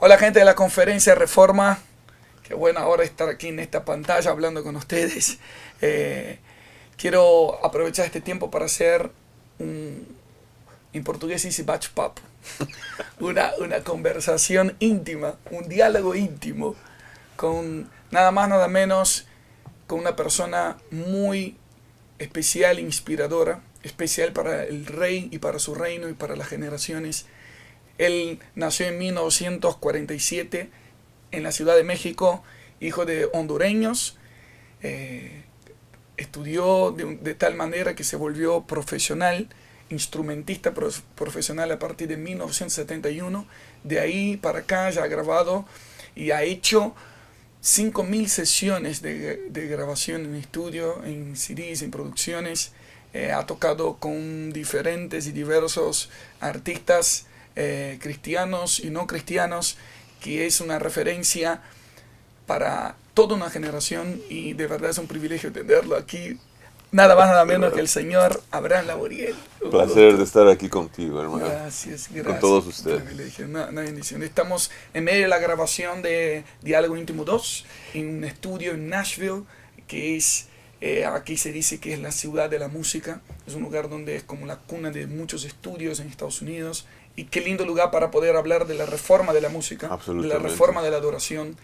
Hola gente de la conferencia Reforma, qué bueno ahora estar aquí en esta pantalla hablando con ustedes. Quiero aprovechar este tiempo para hacer en portugués se dice bate-papo, una conversación íntima, un diálogo íntimo con nada más nada menos con una persona muy especial, inspiradora, especial para el rey y para su reino y para las generaciones. Él nació en 1947 en la Ciudad de México, hijo de hondureños. Estudió de tal manera que se volvió profesional, instrumentista profesional a partir de 1971. De ahí para acá ya ha grabado y ha hecho 5.000 sesiones de grabación en estudio, en CDs, en producciones. Ha tocado con diferentes y diversos artistas cristianos y no cristianos, que es una referencia para toda una generación y de verdad es un privilegio tenerlo aquí. Nada más nada menos que el señor Abraham Laboriel. Placer de estar aquí contigo, hermano. Gracias. Con todos ustedes. Privilegio, una bendición. Estamos en medio de la grabación de Diálogo Íntimo 2 en un estudio en Nashville, que es, aquí se dice que es la ciudad de la música. Es un lugar donde es como la cuna de muchos estudios en Estados Unidos. Y qué lindo lugar para poder hablar de la reforma de la música, de la reforma de la adoración.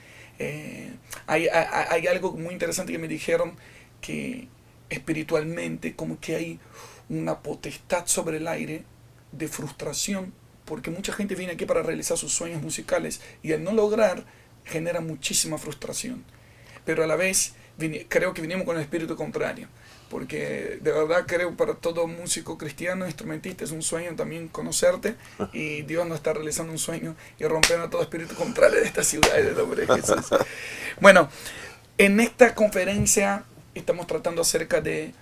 Hay algo muy interesante que me dijeron, que espiritualmente como que hay una potestad sobre el aire de frustración, porque mucha gente viene aquí para realizar sus sueños musicales y al no lograr genera muchísima frustración. Pero a la vez creo que vinimos con el espíritu contrario, porque de verdad creo para todo músico cristiano, instrumentista, es un sueño también conocerte, y Dios nos está realizando un sueño y rompiendo todo espíritu contrario de esta ciudad en el nombre de Jesús. Bueno, en esta conferencia estamos tratando acerca de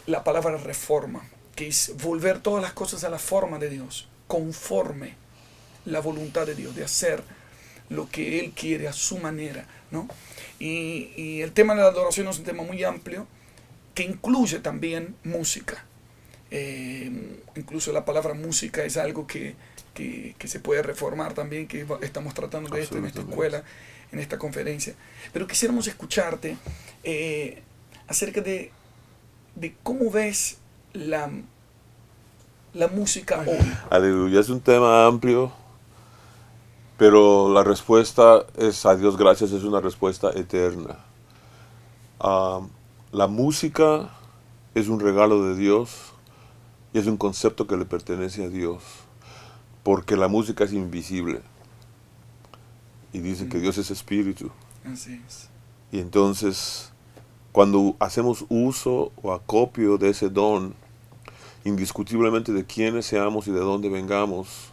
la palabra reforma, que es volver todas las cosas a la forma de Dios, conforme la voluntad de Dios, de hacer lo que Él quiere a su manera, ¿no? Y el tema de la adoración es un tema muy amplio que incluye también música. Incluso la palabra música es algo que se puede reformar también, que estamos tratando de esto en esta escuela, en esta conferencia. Pero quisiéramos escucharte acerca de cómo ves la música hoy. Aleluya, es un tema amplio, pero la respuesta es a Dios gracias, es una respuesta eterna. La música es un regalo de Dios y es un concepto que le pertenece a Dios, porque la música es invisible y dice que Dios es espíritu. Así es. Y entonces, cuando hacemos uso o acopio de ese don, indiscutiblemente de quiénes seamos y de dónde vengamos,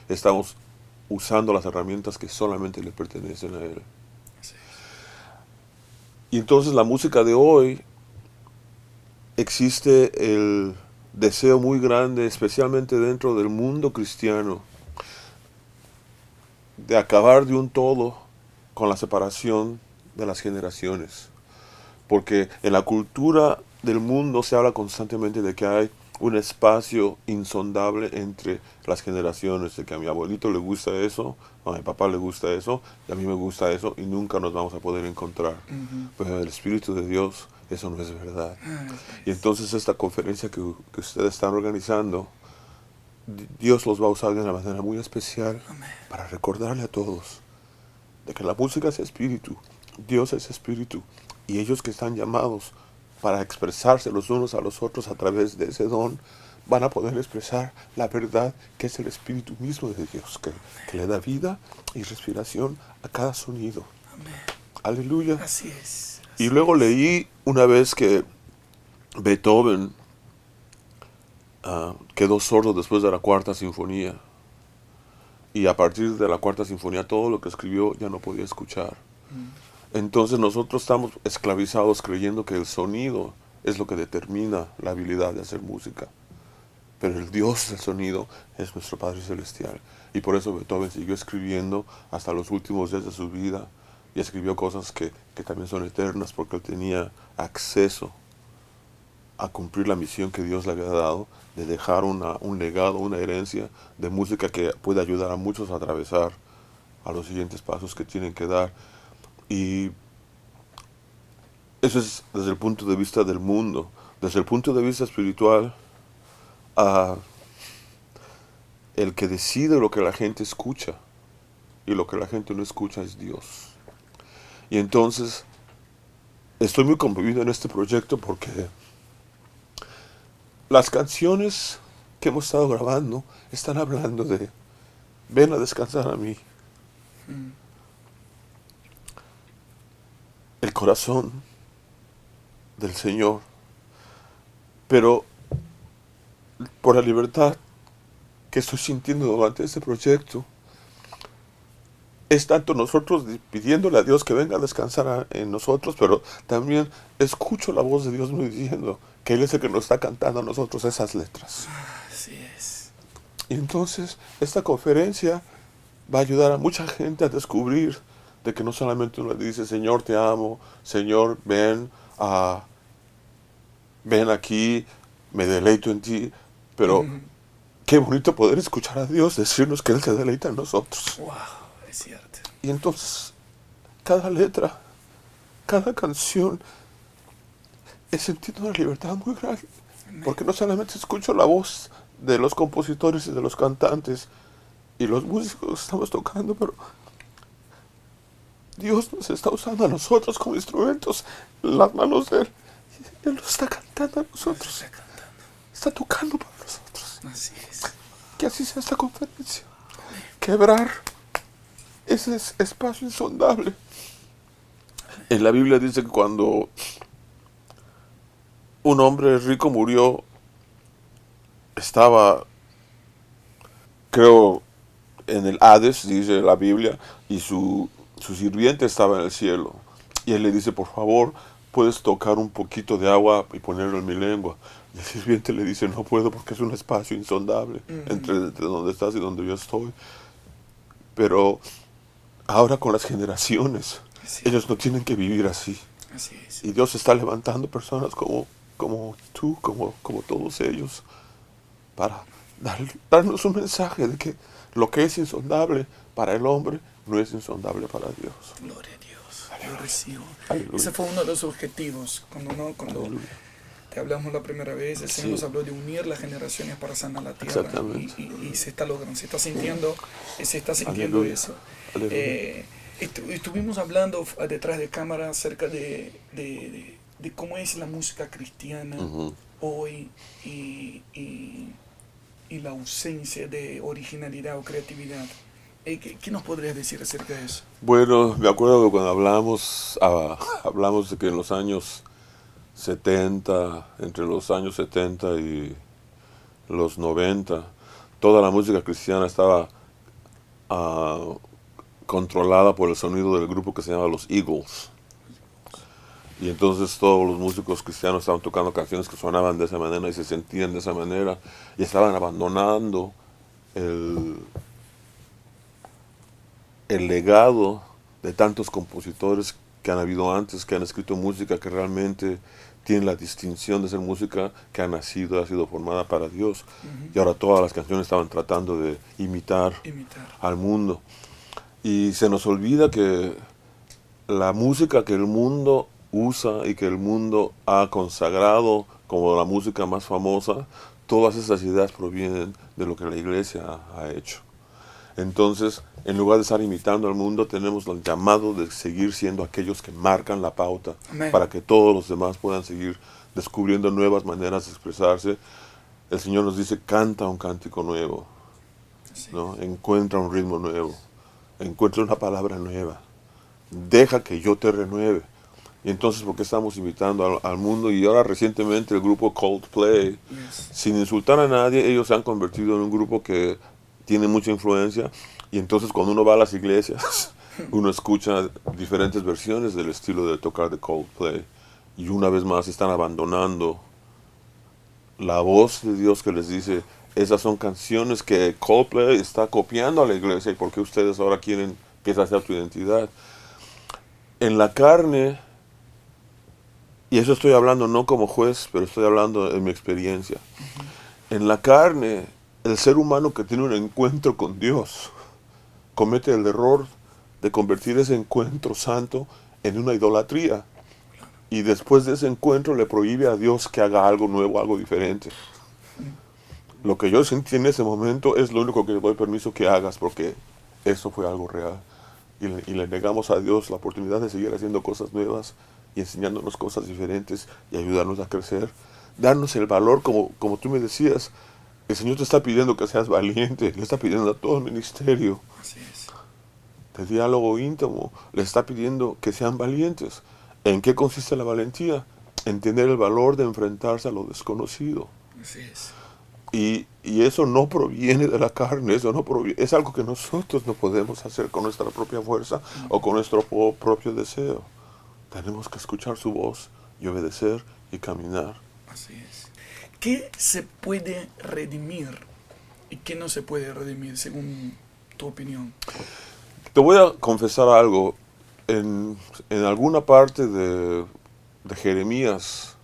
estamos usando las herramientas que solamente le pertenecen a Él. Así es. Y entonces la música de hoy, existe el deseo muy grande, especialmente dentro del mundo cristiano, de acabar de un todo con la separación de las generaciones. Porque en la cultura del mundo se habla constantemente de que hay un espacio insondable entre las generaciones, de que a mi abuelito le gusta eso, a mi papá le gusta eso, y a mí me gusta eso, y nunca nos vamos a poder encontrar. Pero el Espíritu de Dios, eso no es verdad. Y entonces esta conferencia que ustedes están organizando, Dios los va a usar de una manera muy especial para recordarle a todos de que la música es espíritu, Dios es espíritu, y ellos que están llamados para expresarse los unos a los otros a través de ese don, van a poder expresar la verdad que es el espíritu mismo de Dios, que le da vida y respiración a cada sonido. Amén. Aleluya. Así es. Y luego leí una vez que Beethoven quedó sordo después de la Cuarta Sinfonía, y a partir de la Cuarta Sinfonía todo lo que escribió ya no podía escuchar. Entonces nosotros estamos esclavizados creyendo que el sonido es lo que determina la habilidad de hacer música. Pero el Dios del sonido es nuestro Padre Celestial. Y por eso Beethoven siguió escribiendo hasta los últimos días de su vida. Y escribió cosas que también son eternas, porque él tenía acceso a cumplir la misión que Dios le había dado, de dejar un legado, una herencia de música que puede ayudar a muchos a atravesar a los siguientes pasos que tienen que dar. Y eso es desde el punto de vista del mundo. Desde el punto de vista espiritual, el que decide lo que la gente escucha y lo que la gente no escucha es Dios. Y entonces estoy muy conmovido en este proyecto porque las canciones que hemos estado grabando están hablando de ven a descansar a mí. Mm. El corazón del Señor. Pero por la libertad que estoy sintiendo durante este proyecto, es tanto nosotros pidiéndole a Dios que venga a descansar en nosotros, pero también escucho la voz de Dios me diciendo que Él es el que nos está cantando a nosotros esas letras. Así es. Y entonces esta conferencia va a ayudar a mucha gente a descubrir de que no solamente uno le dice, Señor, te amo, Señor, ven aquí, me deleito en ti, pero qué bonito poder escuchar a Dios decirnos que Él se deleita en nosotros. Wow, es cierto. Y entonces, cada letra, cada canción, he sentido una libertad muy grande. Porque no solamente escucho la voz de los compositores y de los cantantes y los músicos que estamos tocando, pero Dios nos está usando a nosotros como instrumentos en las manos de Él. Él nos está cantando a nosotros. Está tocando para nosotros. Así es. Que así sea esta conferencia. Quebrar ese espacio insondable. En la Biblia dice que cuando un hombre rico murió, estaba, creo, en el Hades, dice la Biblia, y su sirviente estaba en el cielo. Y él le dice, por favor, puedes tocar un poquito de agua y ponerlo en mi lengua. Y el sirviente le dice, no puedo porque es un espacio insondable entre donde estás y donde yo estoy. Pero ahora con las generaciones, ellos no tienen que vivir así. Así es. Y Dios está levantando personas como tú, como todos ellos, para darnos un mensaje de que lo que es insondable para el hombre no es insondable para Dios. Gloria a Dios. Yo recibo. Aleluya. Ese fue uno de los objetivos. Cuando Aleluya. te hablamos la primera vez, el Señor Sí. nos habló de unir las generaciones para sanar la tierra. Exactamente. Y se está logrando, se está sintiendo Aleluya. eso. Aleluya. Estuvimos hablando detrás de cámara acerca de cómo es la música cristiana hoy y la ausencia de originalidad o creatividad. ¿Qué nos podrías decir acerca de eso? Bueno, me acuerdo que cuando hablamos de que en los años 70, entre los años 70 y los 90, toda la música cristiana estaba controlada por el sonido del grupo que se llama los Eagles. Y entonces todos los músicos cristianos estaban tocando canciones que sonaban de esa manera y se sentían de esa manera y estaban abandonando el legado de tantos compositores que han habido antes, que han escrito música que realmente tiene la distinción de ser música que ha sido formada para Dios. Y ahora todas las canciones estaban tratando de imitar al mundo. Y se nos olvida que la música que el mundo usa y que el mundo ha consagrado como la música más famosa, todas esas ideas provienen de lo que la iglesia ha hecho. Entonces, en lugar de estar imitando al mundo, tenemos el llamado de seguir siendo aquellos que marcan la pauta. Amén. Para que todos los demás puedan seguir descubriendo nuevas maneras de expresarse. El Señor nos dice, canta un cántico nuevo, ¿no? Encuentra un ritmo nuevo, encuentra una palabra nueva, deja que yo te renueve. Y entonces, ¿por qué estamos imitando al mundo? Y ahora recientemente el grupo Coldplay, sin insultar a nadie, ellos se han convertido en un grupo que tiene mucha influencia. Y entonces cuando uno va a las iglesias, uno escucha diferentes versiones del estilo de tocar de Coldplay. Y una vez más están abandonando la voz de Dios que les dice, esas son canciones que Coldplay está copiando a la iglesia. ¿Y por qué ustedes ahora quieren que esa sea tu identidad? En la carne, y eso estoy hablando no como juez, pero estoy hablando de mi experiencia. En la carne, el ser humano que tiene un encuentro con Dios comete el error de convertir ese encuentro santo en una idolatría. Y después de ese encuentro le prohíbe a Dios que haga algo nuevo, algo diferente. Lo que yo sentí en ese momento es lo único que le doy permiso que hagas, porque eso fue algo real. Y le negamos a Dios la oportunidad de seguir haciendo cosas nuevas y enseñándonos cosas diferentes y ayudarnos a crecer. Darnos el valor, como tú me decías, el Señor te está pidiendo que seas valiente, le está pidiendo a todo el ministerio Así es. de diálogo íntimo, le está pidiendo que sean valientes. ¿En qué consiste la valentía? En tener el valor de enfrentarse a lo desconocido. Así es. Y eso no proviene de la carne, eso no proviene, es algo que nosotros no podemos hacer con nuestra propia fuerza o con nuestro propio deseo. Tenemos que escuchar su voz y obedecer y caminar. Así es. ¿Qué se puede redimir y qué no se puede redimir, según tu opinión? Te voy a confesar algo. En alguna parte de Jeremías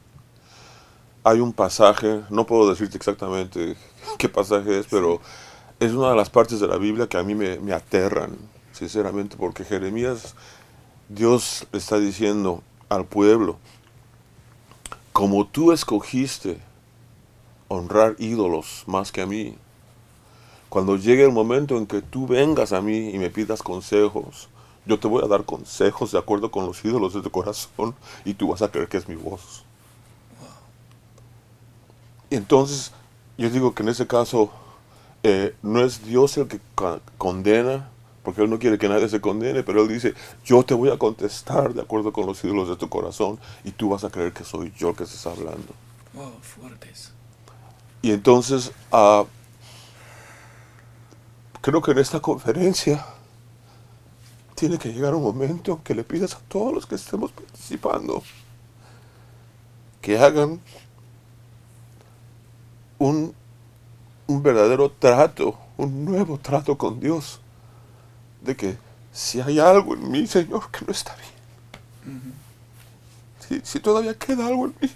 hay un pasaje, no puedo decirte exactamente qué pasaje es, pero es una de las partes de la Biblia que a mí me aterran, sinceramente, porque Jeremías, Dios le está diciendo al pueblo, como tú escogiste honrar ídolos más que a mí, cuando llegue el momento en que tú vengas a mí y me pidas consejos, yo te voy a dar consejos de acuerdo con los ídolos de tu corazón y tú vas a creer que es mi voz. Y entonces yo digo que en ese caso no es Dios el que condena, porque Él no quiere que nadie se condene, pero Él dice, yo te voy a contestar de acuerdo con los ídolos de tu corazón y tú vas a creer que soy yo el que se está hablando. Wow, fuertes. Y entonces creo que en esta conferencia tiene que llegar un momento que le pidas a todos los que estemos participando que hagan un verdadero trato, un nuevo trato con Dios, de que si hay algo en mí, Señor, que no está bien, si todavía queda algo en mí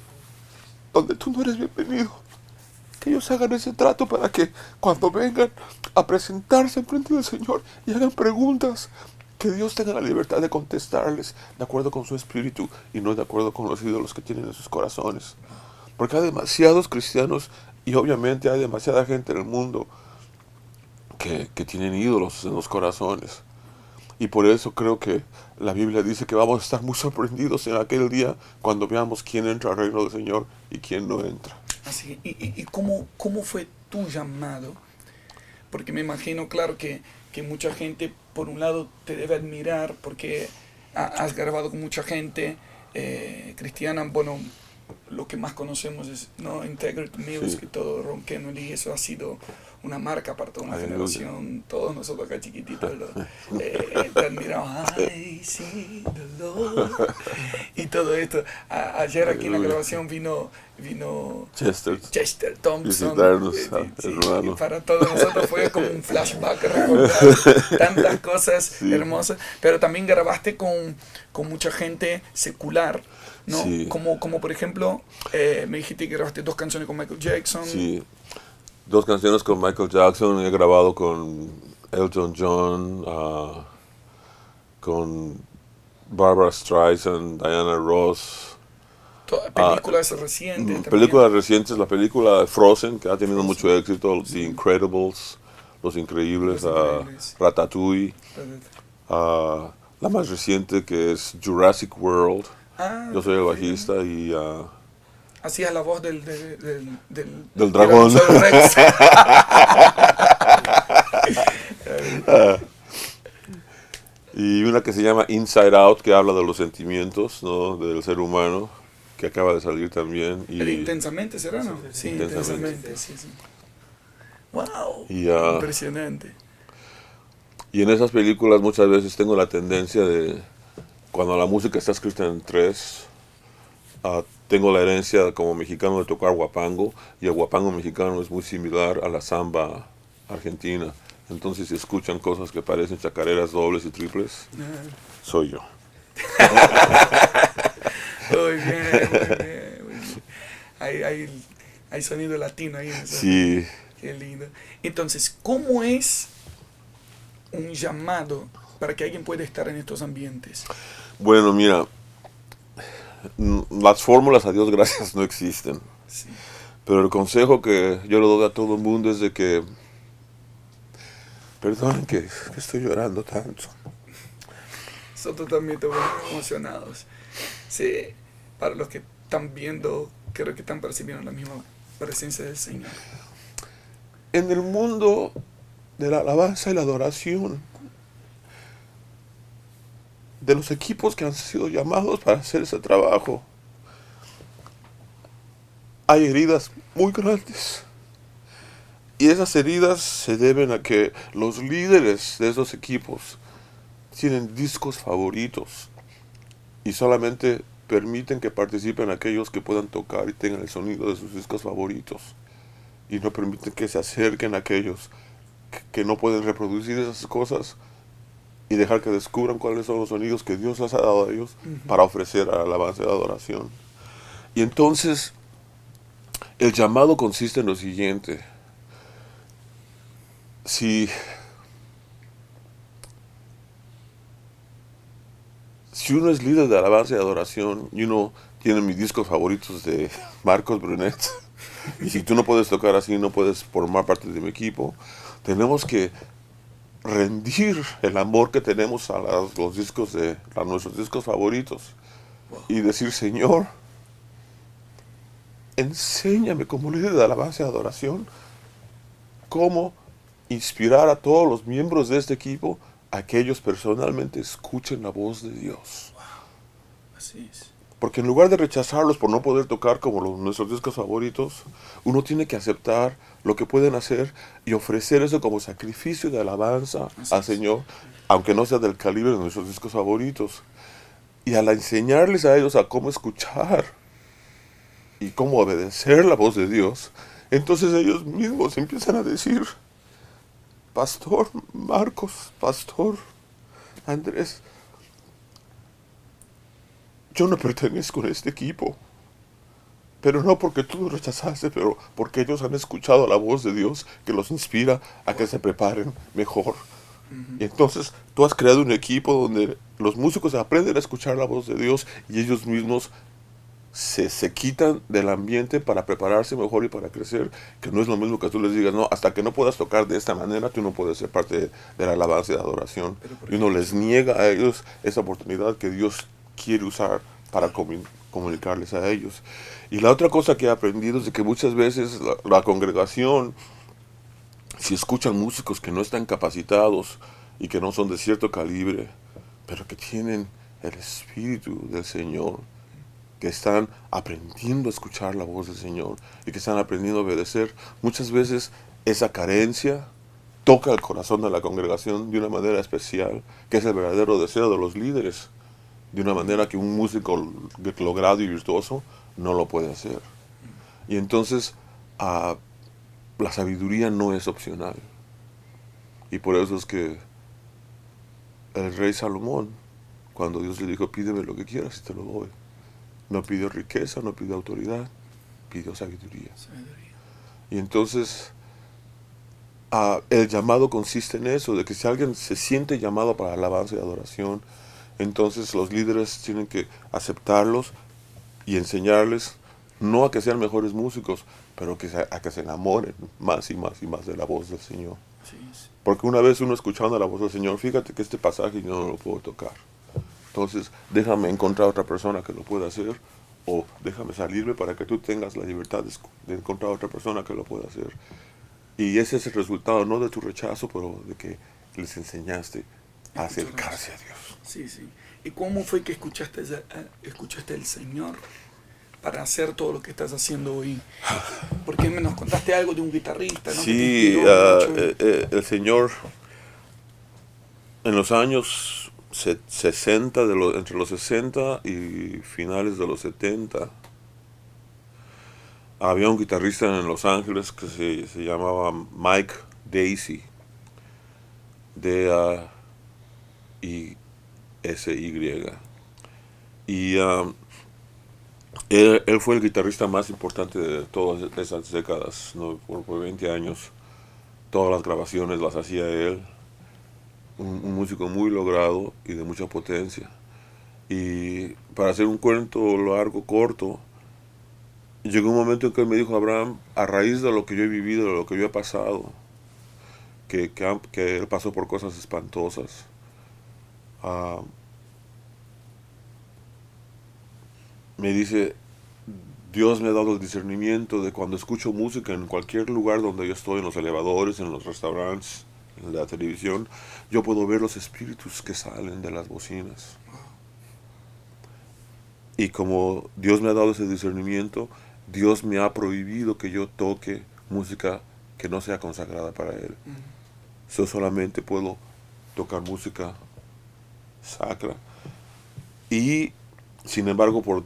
donde tú no eres bienvenido, que ellos hagan ese trato para que cuando vengan a presentarse en frente del Señor y hagan preguntas, que Dios tenga la libertad de contestarles de acuerdo con su espíritu y no de acuerdo con los ídolos que tienen en sus corazones. Porque hay demasiados cristianos y obviamente hay demasiada gente en el mundo que tienen ídolos en los corazones. Y por eso creo que la Biblia dice que vamos a estar muy sorprendidos en aquel día cuando veamos quién entra al reino del Señor y quién no entra. Así, ¿y cómo fue tu llamado? Porque me imagino, claro, que mucha gente, por un lado, te debe admirar porque has grabado con mucha gente cristiana. Bueno, lo que más conocemos es, ¿no?, Integrity Music, Sí. y todo, Ron Kennedy, y eso ha sido una marca para toda una Aleluya. generación. Todos nosotros acá chiquititos te admiramos. I see the Lord. Y todo esto. Ayer aquí en la Aleluya. grabación vino Chester, Thompson. visitarnos, Sí, hermano. y para todos nosotros fue como un flashback recordar tantas cosas Sí. hermosas. Pero también grabaste con mucha gente secular, ¿no? Sí. Como por ejemplo, me dijiste que grabaste 2 canciones con Michael Jackson. Sí, 2 canciones con Michael Jackson, he grabado con Elton John, con Barbara Streisand, Diana Ross. Películas recientes también. Películas recientes, la película Frozen, que ha tenido Frozen. mucho éxito, Sí. The Incredibles, Los Increíbles, Los Increíbles. Ratatouille, la más reciente que es Jurassic World. Yo soy el bajista y Hacías la voz del del dragón. Tiranosaurio Rex. Y una que se llama Inside Out, que habla de los sentimientos, ¿no?, del ser humano, que acaba de salir también. Pero intensamente, ¿será, no? Sí, intensamente, sí. Wow, Y, impresionante. y en esas películas muchas veces tengo la tendencia de, cuando la música está escrita en 3, tengo la herencia como mexicano de tocar guapango, y el guapango mexicano es muy similar a la samba argentina. Entonces, si escuchan cosas que parecen chacareras dobles y triples, soy yo. Muy bien, muy bien, muy bien. Hay sonido latino ahí. ¿No? Sí. Qué lindo. Entonces, ¿cómo es un llamado para que alguien pueda estar en estos ambientes? Bueno, mira, las fórmulas, a Dios gracias, no existen. Sí. Pero el consejo que yo le doy a todo el mundo es de que, perdonen que estoy llorando tanto. Nosotros también estamos emocionados. Sí, para los que están viendo, creo que están percibiendo la misma presencia del Señor. En el mundo de la alabanza y la adoración, de los equipos que han sido llamados para hacer ese trabajo, hay heridas muy grandes. Y esas heridas se deben a que los líderes de esos equipos tienen discos favoritos y solamente permiten que participen aquellos que puedan tocar y tengan el sonido de sus discos favoritos. Y no permiten que se acerquen a aquellos que no pueden reproducir esas cosas y dejar que descubran cuáles son los sonidos que Dios les ha dado a ellos para ofrecer a la alabanza y la adoración. Y entonces, el llamado consiste en lo siguiente. Si uno es líder de alabanza y adoración y uno tiene mis discos favoritos de Marcos Brunet, y si tú no puedes tocar así, no puedes formar parte de mi equipo, tenemos que rendir el amor que tenemos a los discos a nuestros discos favoritos y decir, Señor, enséñame como líder de alabanza y adoración cómo inspirar a todos los miembros de este equipo a que ellos personalmente escuchen la voz de Dios. Así es. Porque en lugar de rechazarlos por no poder tocar como nuestros discos favoritos, uno tiene que aceptar lo que pueden hacer y ofrecer eso como sacrificio de alabanza al Señor, aunque no sea del calibre de nuestros discos favoritos. Y al enseñarles a ellos a cómo escuchar y cómo obedecer la voz de Dios, entonces ellos mismos empiezan a decir, Pastor Marcos, Pastor Andrés, yo no pertenezco a este equipo, pero no porque tú lo rechazaste, pero porque ellos han escuchado la voz de Dios que los inspira a que se preparen mejor. Y entonces tú has creado un equipo donde los músicos aprenden a escuchar la voz de Dios y ellos mismos se quitan del ambiente para prepararse mejor y para crecer, que no es lo mismo que tú les digas, no, hasta que no puedas tocar de esta manera, tú no puedes ser parte de la alabanza y la adoración. Y uno les niega a ellos esa oportunidad que Dios quiere usar para comunicarles a ellos. Y la otra cosa que he aprendido es de que muchas veces la congregación, si escuchan músicos que no están capacitados y que no son de cierto calibre, pero que tienen el Espíritu del Señor, que están aprendiendo a escuchar la voz del Señor y que están aprendiendo a obedecer, muchas veces esa carencia toca el corazón de la congregación de una manera especial, que es el verdadero deseo de los líderes, de una manera que un músico logrado y virtuoso no lo puede hacer. Y entonces la sabiduría no es opcional. Y por eso es que el rey Salomón, cuando Dios le dijo, pídeme lo que quieras y te lo doy, no pidió riqueza, no pidió autoridad, pidió sabiduría. Y entonces el llamado consiste en eso, de que si alguien se siente llamado para alabanza y adoración, entonces los líderes tienen que aceptarlos y enseñarles, no a que sean mejores músicos, pero a que se enamoren más y más y más de la voz del Señor. Porque una vez uno escuchando la voz del Señor, fíjate que este pasaje yo no lo puedo tocar. Entonces, déjame encontrar otra persona que lo pueda hacer, o déjame salirme para que tú tengas la libertad de encontrar otra persona que lo pueda hacer. Y ese es el resultado, no de tu rechazo, pero de que les enseñaste a acercarse a Dios. Sí, sí. ¿Y cómo fue que escuchaste el Señor para hacer todo lo que estás haciendo hoy? Porque nos contaste algo de un guitarrista, ¿no? Sí, el Señor en los años 60, entre los 60 y finales de los 70, había un guitarrista en Los Ángeles que se llamaba Mike Daisey, D-A-I-S-Y. Y él fue el guitarrista más importante de todas esas décadas, ¿no? Por 20 años. Todas las grabaciones las hacía él. un músico muy logrado y de mucha potencia. Y para hacer un cuento largo, corto, llegó un momento en que él me dijo, Abraham, a raíz de lo que yo he vivido, de lo que yo he pasado, que él pasó por cosas espantosas, ah, me dice, Dios me ha dado el discernimiento de cuando escucho música en cualquier lugar donde yo estoy, en los elevadores, en los restaurantes, en la televisión, yo puedo ver los espíritus que salen de las bocinas. Y como Dios me ha dado ese discernimiento, Dios me ha prohibido que yo toque música que no sea consagrada para Él. Yo solamente puedo tocar música sacra. Y, sin embargo, por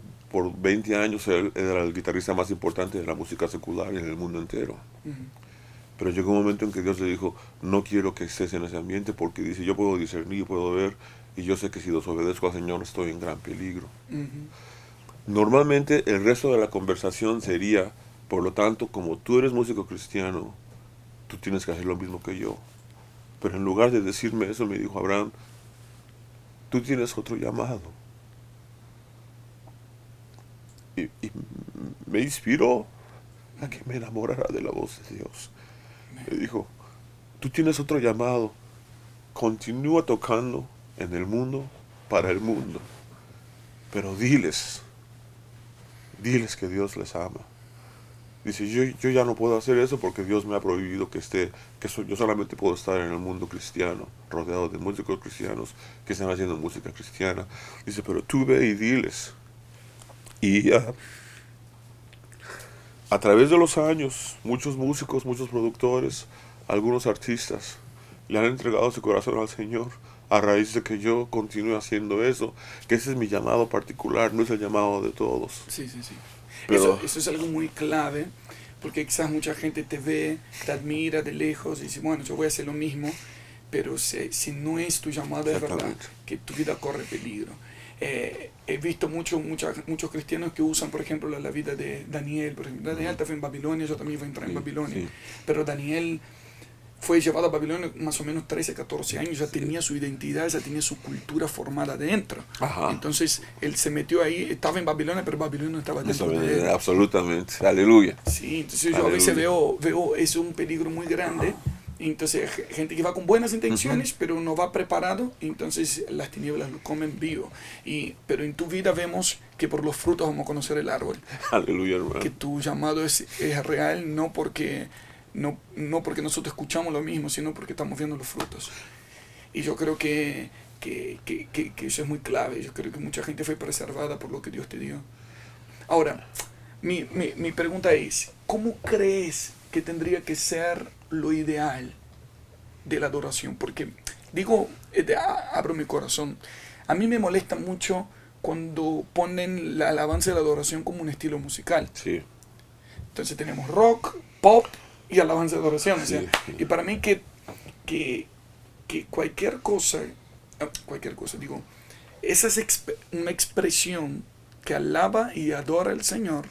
20 años él era el guitarrista más importante de la música secular en el mundo entero. Pero llegó un momento en que Dios le dijo, no quiero que estés en ese ambiente porque dice, yo puedo discernir, puedo ver, y yo sé que si desobedezco al Señor estoy en gran peligro. Normalmente el resto de la conversación sería, por lo tanto, como tú eres músico cristiano, tú tienes que hacer lo mismo que yo. Pero en lugar de decirme eso, me dijo Abraham, tú tienes otro llamado. Y me inspiró a que me enamorara de la voz de Dios. Me dijo, tú tienes otro llamado, continúa tocando en el mundo, para el mundo, pero diles que Dios les ama. Dice, yo ya no puedo hacer eso porque Dios me ha prohibido yo solamente puedo estar en el mundo cristiano, rodeado de músicos cristianos que están haciendo música cristiana. Dice, pero tú ve y diles. Y a través de los años, muchos músicos, muchos productores, algunos artistas le han entregado su corazón al Señor a raíz de que yo continúe haciendo eso, que ese es mi llamado particular, no es el llamado de todos. Sí, sí, sí. Pero Eso es algo muy clave, porque quizás mucha gente te ve, te admira de lejos y dice, bueno, yo voy a hacer lo mismo, pero si no es tu llamado, es verdad que tu vida corre peligro. He visto muchos cristianos que usan, por ejemplo, la vida de Daniel. Por ejemplo, Daniel fue en Babilonia, yo también fui a entrar en Babilonia. Sí. Pero Daniel fue llevado a Babilonia más o menos 13, 14 años, ya tenía su identidad, ya tenía su cultura formada dentro. Ajá. Entonces, él se metió ahí, estaba en Babilonia, pero Babilonia no estaba dentro de él. Absolutamente, aleluya. Sí, entonces yo a veces veo es un peligro muy grande. Entonces, gente que va con buenas intenciones, pero no va preparado, entonces las tinieblas lo comen vivo. Pero en tu vida vemos que por los frutos vamos a conocer el árbol. Aleluya, hermano. Que tu llamado es real, no porque nosotros escuchamos lo mismo, sino porque estamos viendo los frutos. Y yo creo que eso es muy clave. Yo creo que mucha gente fue preservada por lo que Dios te dio. Ahora, mi pregunta es, ¿cómo crees que tendría que ser lo ideal de la adoración? Porque abro mi corazón, a mí me molesta mucho cuando ponen la alabanza y la adoración como un estilo musical. Sí. Entonces tenemos rock, pop y alabanza y adoración. O sea, Sí. y para mí que cualquier cosa, digo, esa es una expresión que alaba y adora al Señor.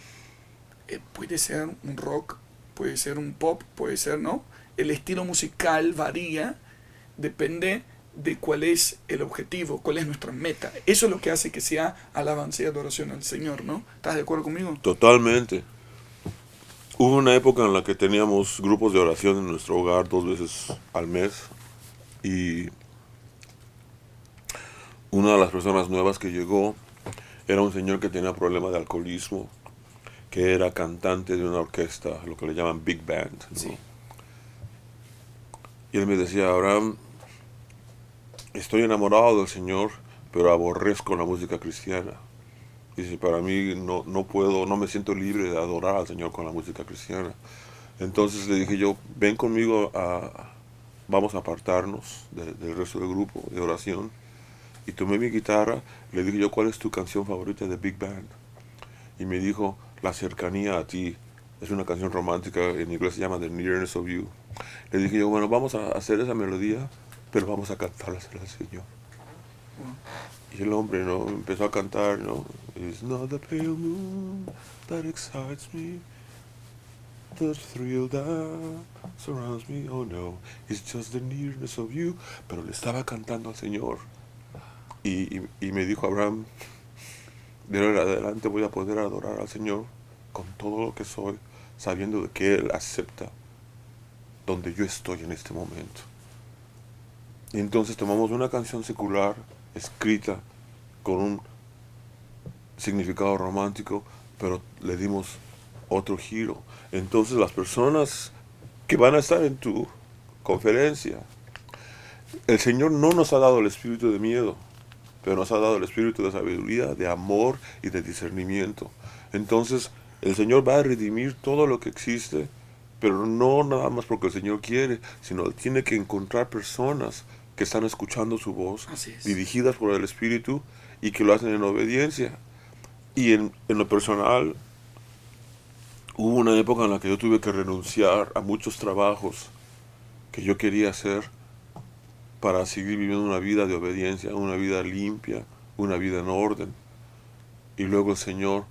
Puede ser un rock, puede ser un pop, puede ser, ¿no? El estilo musical varía, depende de cuál es el objetivo, cuál es nuestra meta. Eso es lo que hace que sea alabanza y adoración al Señor, ¿no? ¿Estás de acuerdo conmigo? Totalmente. Hubo una época en la que teníamos grupos de oración en nuestro hogar 2 veces al mes y una de las personas nuevas que llegó era un señor que tenía problemas de alcoholismo, que era cantante de una orquesta, lo que le llaman Big Band, ¿no? Sí. Y él me decía, Abraham, estoy enamorado del Señor, pero aborrezco la música cristiana. Dice, para mí no puedo, no me siento libre de adorar al Señor con la música cristiana. Entonces le dije yo, ven conmigo, vamos a apartarnos del resto del grupo de oración. Y tomé mi guitarra, le dije yo, ¿cuál es tu canción favorita de Big Band? Y me dijo, La cercanía a ti. Es una canción romántica, en inglés se llama The Nearness of You. Le dije yo, bueno, vamos a hacer esa melodía, pero vamos a cantarla al Señor. Y el hombre, ¿no?, empezó a cantar, ¿no? It's not the pale moon that excites me. The thrill that surrounds me, oh no, it's just the nearness of you. Pero le estaba cantando al Señor. Y me dijo Abraham, de ahora en adelante voy a poder adorar al Señor con todo lo que soy, sabiendo de que Él acepta donde yo estoy en este momento. Y entonces tomamos una canción secular, escrita con un significado romántico, pero le dimos otro giro. Entonces las personas que van a estar en tu conferencia, el Señor no nos ha dado el espíritu de miedo, pero nos ha dado el espíritu de sabiduría, de amor y de discernimiento. Entonces el Señor va a redimir todo lo que existe, pero no nada más porque el Señor quiere, sino tiene que encontrar personas que están escuchando su voz, dirigidas por el Espíritu y que lo hacen en obediencia. Y en lo personal, hubo una época en la que yo tuve que renunciar a muchos trabajos que yo quería hacer para seguir viviendo una vida de obediencia, una vida limpia, una vida en orden. Y luego el Señor,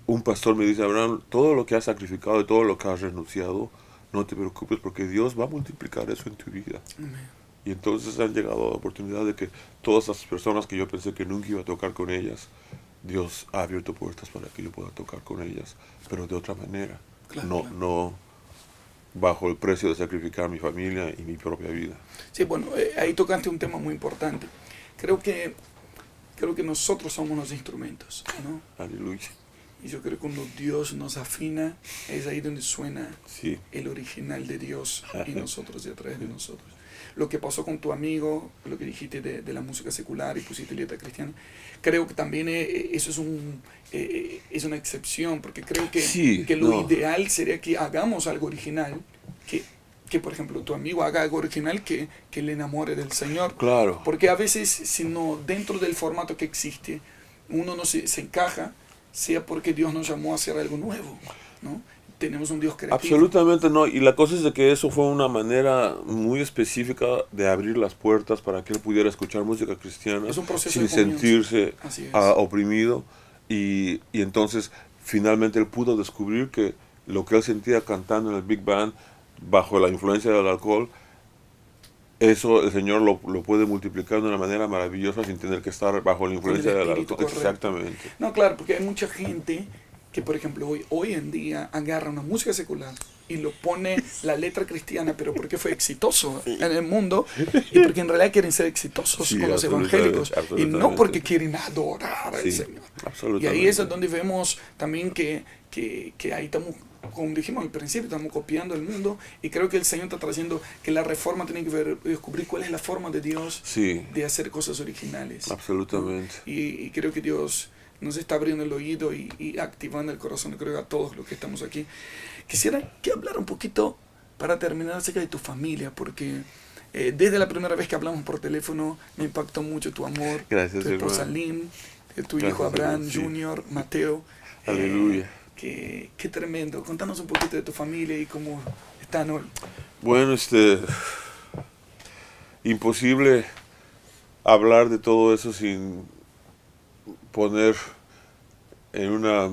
un pastor me dice, Abraham, todo lo que has sacrificado y todo lo que has renunciado, no te preocupes porque Dios va a multiplicar eso en tu vida. Amén. Y entonces han llegado la oportunidad de que todas las personas que yo pensé que nunca iba a tocar con ellas, Dios ha abierto puertas para que yo pueda tocar con ellas, pero de otra manera, Claro. no bajo el precio de sacrificar mi familia y mi propia vida. Sí, bueno, ahí tocaste un tema muy importante. Creo que nosotros somos los instrumentos, ¿no? Aleluya. Y yo creo que cuando Dios nos afina, es ahí donde suena Sí. el original de Dios y nosotros y a través de nosotros. Lo que pasó con tu amigo, lo que dijiste de la música secular y pusiste letra cristiana, creo que también eso es una excepción, porque creo que, Sí, que lo no. ideal sería que hagamos algo original, que por ejemplo tu amigo haga algo original que le enamore del Señor. Claro. Porque a veces, si no, dentro del formato que existe, uno no se encaja, sea porque Dios nos llamó a hacer algo nuevo, ¿no? Tenemos un Dios creativo. Absolutamente no. Y la cosa es de que eso fue una manera muy específica de abrir las puertas para que él pudiera escuchar música cristiana Es un proceso sin de comunión. sentirse Así es. oprimido. Y entonces finalmente él pudo descubrir que lo que él sentía cantando en el Big Band bajo la influencia del alcohol, eso el Señor lo puede multiplicar de una manera maravillosa sin tener que estar bajo la influencia del alcohol. Correcto. Exactamente. No, claro, porque hay mucha gente que, por ejemplo, hoy en día agarra una música secular y lo pone la letra cristiana, pero porque fue exitoso en el mundo y porque en realidad quieren ser exitosos Sí, con los absolutamente, evangélicos y no absolutamente. porque quieren adorar al Sí, Señor. Y absolutamente. ahí es donde vemos también que ahí estamos, como dijimos al principio, estamos copiando el mundo y creo que el Señor está trayendo que la reforma tiene que descubrir cuál es la forma de Dios Sí, de hacer cosas originales. absolutamente. Y creo que Dios nos está abriendo el oído y activando el corazón, creo que a todos los que estamos aquí. Quisiera que hablara un poquito, para terminar, acerca de tu familia, porque desde la primera vez que hablamos por teléfono me impactó mucho tu amor, Gracias, tu esposa hermano. Lynn, tu Gracias, hijo Abraham hermano, sí. Jr., Mateo. Aleluya. Qué tremendo. Contanos un poquito de tu familia y cómo están hoy. Bueno, imposible hablar de todo eso sin poner en una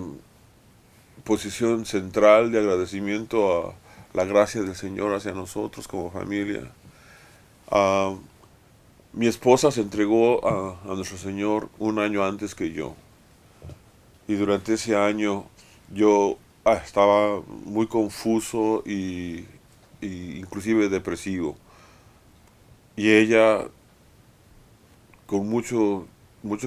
posición central de agradecimiento a la gracia del Señor hacia nosotros como familia. Mi esposa se entregó a nuestro Señor un año antes que yo. Y durante ese año yo estaba muy confuso y inclusive depresivo. Y ella, con mucho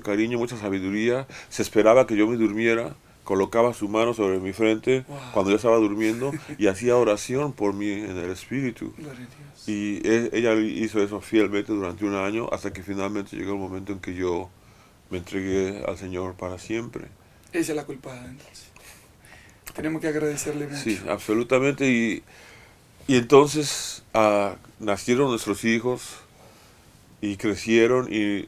cariño, mucha sabiduría, se esperaba que yo me durmiera, colocaba su mano sobre mi frente Wow. cuando yo estaba durmiendo y hacía oración por mí en el Espíritu. Gloria a Dios. Y ella hizo eso fielmente durante un año hasta que finalmente llegó el momento en que yo me entregué al Señor para siempre. Ella es la culpada, entonces. Tenemos que agradecerle mucho. Sí, absolutamente. Y entonces nacieron nuestros hijos y crecieron y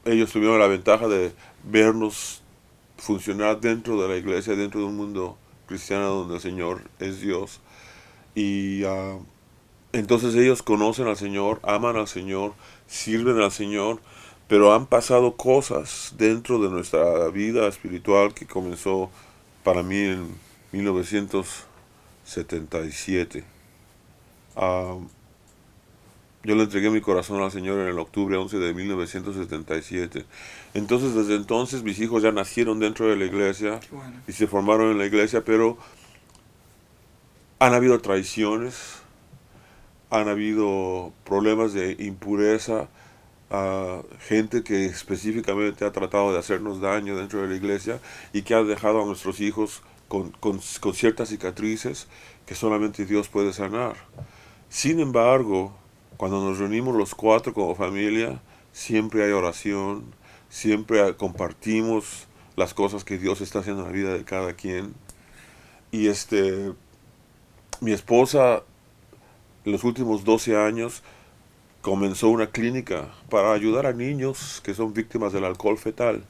ellos tuvieron la ventaja de vernos funcionar dentro de la iglesia, dentro de un mundo cristiano donde el Señor es Dios. Y entonces ellos conocen al Señor, aman al Señor, sirven al Señor, pero han pasado cosas dentro de nuestra vida espiritual que comenzó para mí en 1977. Ah, yo le entregué mi corazón al Señor en el octubre 11 de 1977. Entonces, desde entonces, mis hijos ya nacieron dentro de la iglesia Qué bueno. y se formaron en la iglesia, pero han habido traiciones, han habido problemas de impureza, gente que específicamente ha tratado de hacernos daño dentro de la iglesia y que ha dejado a nuestros hijos con ciertas cicatrices que solamente Dios puede sanar. Sin embargo, cuando nos reunimos los cuatro como familia, siempre hay oración, siempre compartimos las cosas que Dios está haciendo en la vida de cada quien. Y mi esposa, en los últimos 12 años, comenzó una clínica para ayudar a niños que son víctimas del alcohol fetal.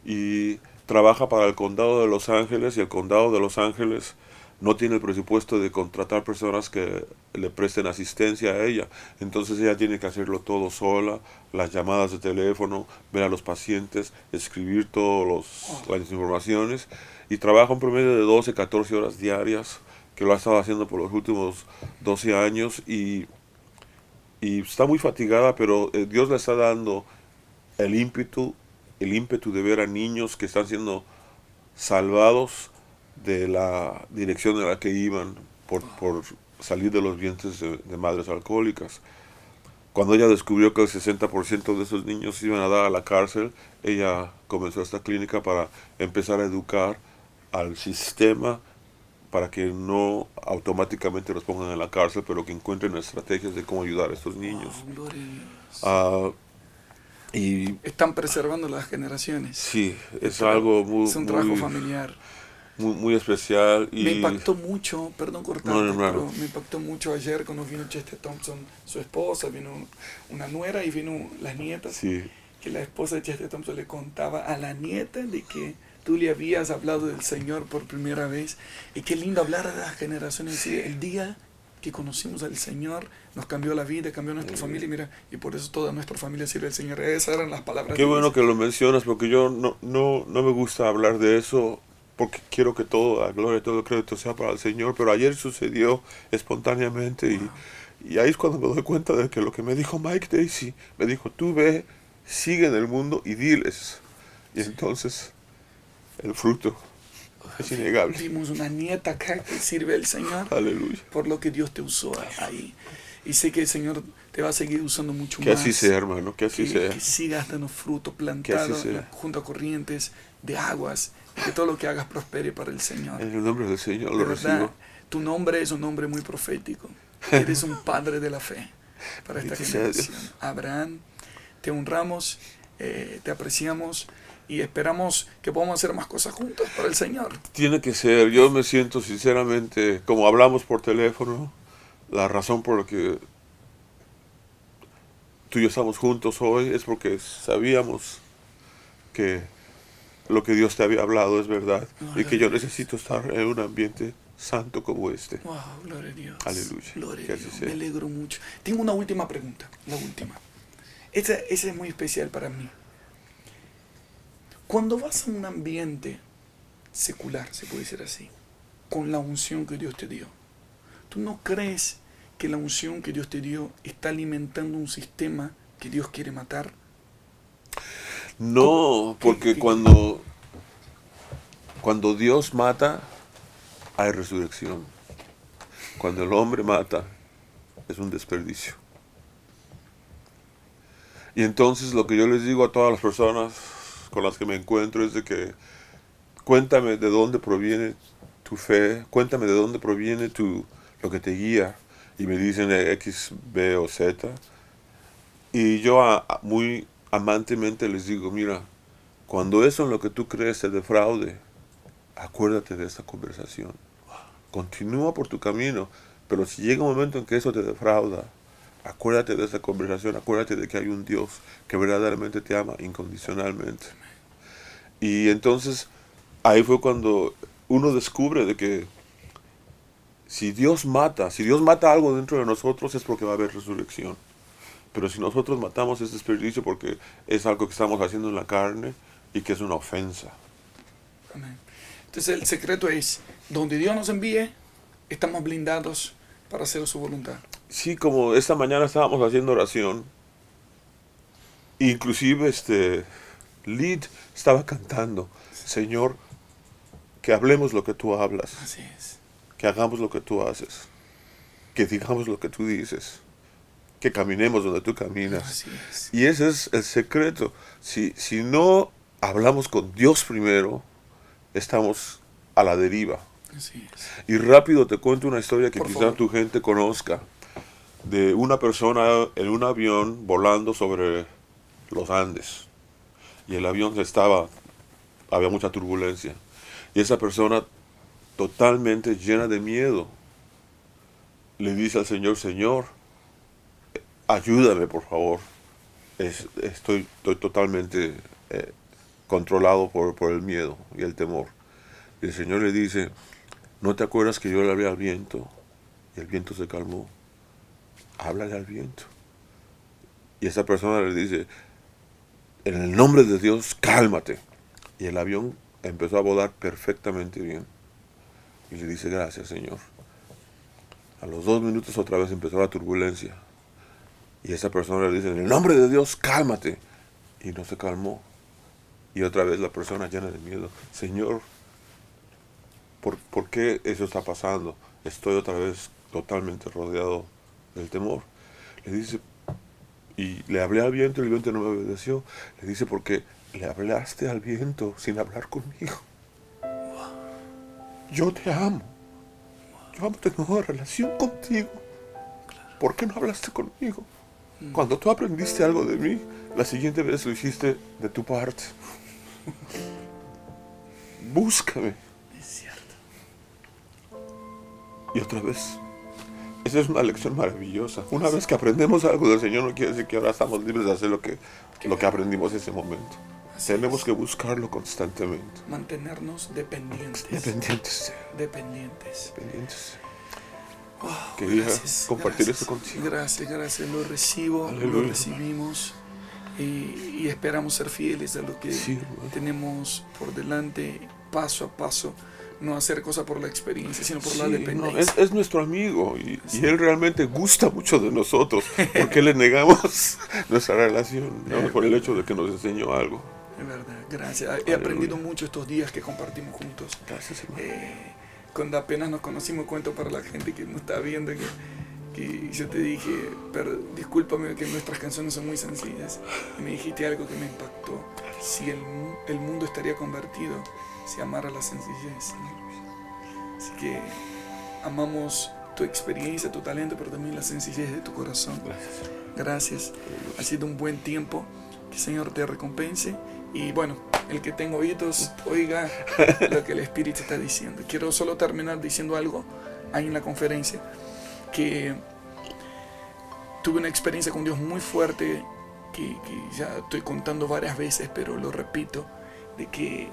Y trabaja para el condado de Los Ángeles, y el condado de Los Ángeles no tiene el presupuesto de contratar personas que le presten asistencia a ella. Entonces ella tiene que hacerlo todo sola, las llamadas de teléfono, ver a los pacientes, escribir todas las informaciones, y trabaja un promedio de 12, 14 horas diarias, que lo ha estado haciendo por los últimos 12 años, y está muy fatigada, pero Dios le está dando el ímpetu de ver a niños que están siendo salvados de la dirección en la que iban por salir de los vientres de madres alcohólicas. Cuando ella descubrió que el 60% de esos niños iban a dar a la cárcel, ella comenzó esta clínica para empezar a educar al sistema para que no automáticamente los pongan en la cárcel, pero que encuentren estrategias de cómo ayudar a estos niños. Gloria a Dios. Ah, y Están preservando las generaciones. sí, es algo muy, Es un trabajo familiar. muy especial. Y Me impactó mucho, perdón cortarte, No, pero me impactó mucho ayer cuando vino Chester Thompson, su esposa, vino una nuera y vino las nietas, sí, que la esposa de Chester Thompson le contaba a la nieta de que tú le habías hablado del Señor por primera vez. Y qué lindo hablar de las generaciones. Sí. El día que conocimos al Señor nos cambió la vida, cambió nuestra familia, mira, y por eso toda nuestra familia sirve al Señor. Esas eran las palabras. Qué bueno que lo mencionas, porque yo no me gusta hablar de eso, porque quiero que toda la gloria, todo el crédito sea para el Señor, pero ayer sucedió espontáneamente, y ahí es cuando me doy cuenta de que lo que me dijo Mike Daisy, me dijo, tú ve, sigue en el mundo y diles. Y entonces el fruto es innegable. Vimos una nieta acá que sirve al Señor. Aleluya. Por lo que Dios te usó ahí. Y sé que el Señor te va a seguir usando mucho Que más. así sea, hermano, que así sea. Que sigas dando fruto plantado junto a corrientes de aguas. Y que todo lo que hagas prospere para el Señor. En el nombre del Señor lo De verdad, recibo. tu nombre es un nombre muy profético. Eres un padre de la fe para esta generación. Abraham, te honramos, te apreciamos y esperamos que podamos hacer más cosas juntos para el Señor. Tiene que ser. Yo me siento sinceramente, como hablamos por teléfono, la razón por la que tú y yo estamos juntos hoy es porque sabíamos que lo que Dios te había hablado es verdad, y que yo necesito estar en un ambiente santo como este. Wow, gloria a Dios. Aleluya. Gloria Que a así Dios. sea. Me alegro mucho. Tengo una última pregunta, la última. Esa es muy especial para mí. Cuando vas a un ambiente secular, se puede decir así, con la unción que Dios te dio, ¿tú no crees que la unción que Dios te dio está alimentando un sistema que Dios quiere matar? No, porque cuando Dios mata, hay resurrección. Cuando el hombre mata, es un desperdicio. Y entonces lo que yo les digo a todas las personas con las que me encuentro es de que cuéntame de dónde proviene tu fe, cuéntame de dónde proviene lo que te guía, y me dicen X, B o Z, y yo muy amantemente les digo, mira, cuando eso en lo que tú crees te defraude, acuérdate de esta conversación, continúa por tu camino, pero si llega un momento en que eso te defrauda, acuérdate de esta conversación, acuérdate de que hay un Dios que verdaderamente te ama incondicionalmente. Y entonces ahí fue cuando uno descubre de que si Dios mata algo dentro de nosotros, es porque va a haber resurrección. Pero si nosotros matamos, es desperdicio, porque es algo que estamos haciendo en la carne y que es una ofensa. Amén. Entonces el secreto es, donde Dios nos envíe, estamos blindados para hacer su voluntad. Sí, como esta mañana estábamos haciendo oración, inclusive Lid estaba cantando, Señor, que hablemos lo que tú hablas, Así es. que hagamos lo que tú haces, que digamos lo que tú dices, que caminemos donde tú caminas. Así es. Y ese es el secreto. Si no hablamos con Dios primero, estamos a la deriva. Así es. Y rápido te cuento una historia que Por quizá favor. tu gente conozca, de una persona en un avión volando sobre los Andes. Y el avión había mucha turbulencia. Y esa persona, totalmente llena de miedo, le dice al Señor, Señor, ayúdame por favor. Estoy totalmente controlado por el miedo y el temor. Y el Señor le dice, ¿no te acuerdas que yo le hablé al viento y el viento se calmó? Háblale al viento. Y esa persona le dice, en el nombre de Dios, cálmate. Y el avión empezó a volar perfectamente bien. Y le dice, gracias, Señor. A los 2 minutos otra vez empezó la turbulencia. Y esa persona le dice, en el nombre de Dios, cálmate. Y no se calmó. Y otra vez la persona llena de miedo, Señor, ¿por qué eso está pasando? Estoy otra vez totalmente rodeado del temor. Le dice, y le hablé al viento y el viento no me obedeció. Le dice, porque le hablaste al viento sin hablar conmigo. Yo te amo. Yo tengo una relación contigo. ¿Por qué no hablaste conmigo? Cuando tú aprendiste algo de mí, la siguiente vez lo hiciste de tu parte. Búscame. Es cierto. Y otra vez, esa es una lección maravillosa. Una vez que aprendemos algo del Señor, no quiere decir que ahora estamos libres de hacer lo que aprendimos en ese momento. Tenemos que buscarlo constantemente. Mantenernos dependientes. Dependientes. Dependientes. Wow, Quería gracias, compartir gracias. eso contigo. Gracias. Lo recibo, Aleluya. lo recibimos. Y esperamos ser fieles a lo que Sí, hermano. tenemos por delante, paso a paso. No hacer cosas por la experiencia, sino por la Sí, dependencia. no, es nuestro amigo y Sí. él realmente gusta mucho de nosotros. ¿Por qué le negamos nuestra relación? No, por el hecho de que nos enseñó algo. Es verdad, gracias. He Aleluya. aprendido mucho estos días que compartimos juntos. Gracias, hermano. Cuando apenas nos conocimos, cuento para la gente que nos está viendo que yo te dije, pero discúlpame que nuestras canciones son muy sencillas. Y me dijiste algo que me impactó. Si el mundo estaría convertido si amara la sencillez. Así que amamos tu experiencia, tu talento, pero también la sencillez de tu corazón. Gracias. Ha sido un buen tiempo. Que el Señor te recompense. Y bueno, el que tenga oídos, oiga lo que el Espíritu está diciendo. Quiero solo terminar diciendo algo ahí en la conferencia. Que tuve una experiencia con Dios muy fuerte, que ya estoy contando varias veces, pero lo repito, de que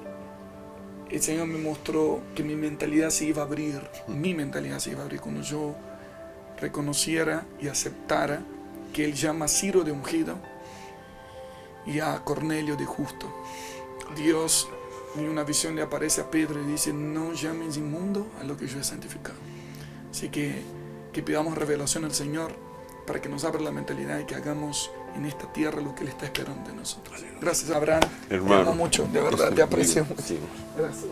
el Señor me mostró que mi mentalidad se iba a abrir, cuando yo reconociera y aceptara que Él llama a Ciro de ungido y a Cornelio de justo. Dios en una visión le aparece a Pedro y dice, no llames inmundo a lo que yo he santificado. Así que pidamos revelación al Señor para que nos abra la mentalidad y que hagamos en esta tierra lo que Él está esperando de nosotros. Gracias, Abraham. Hermano, te amo mucho, de verdad, te aprecio mucho. Sí. Gracias.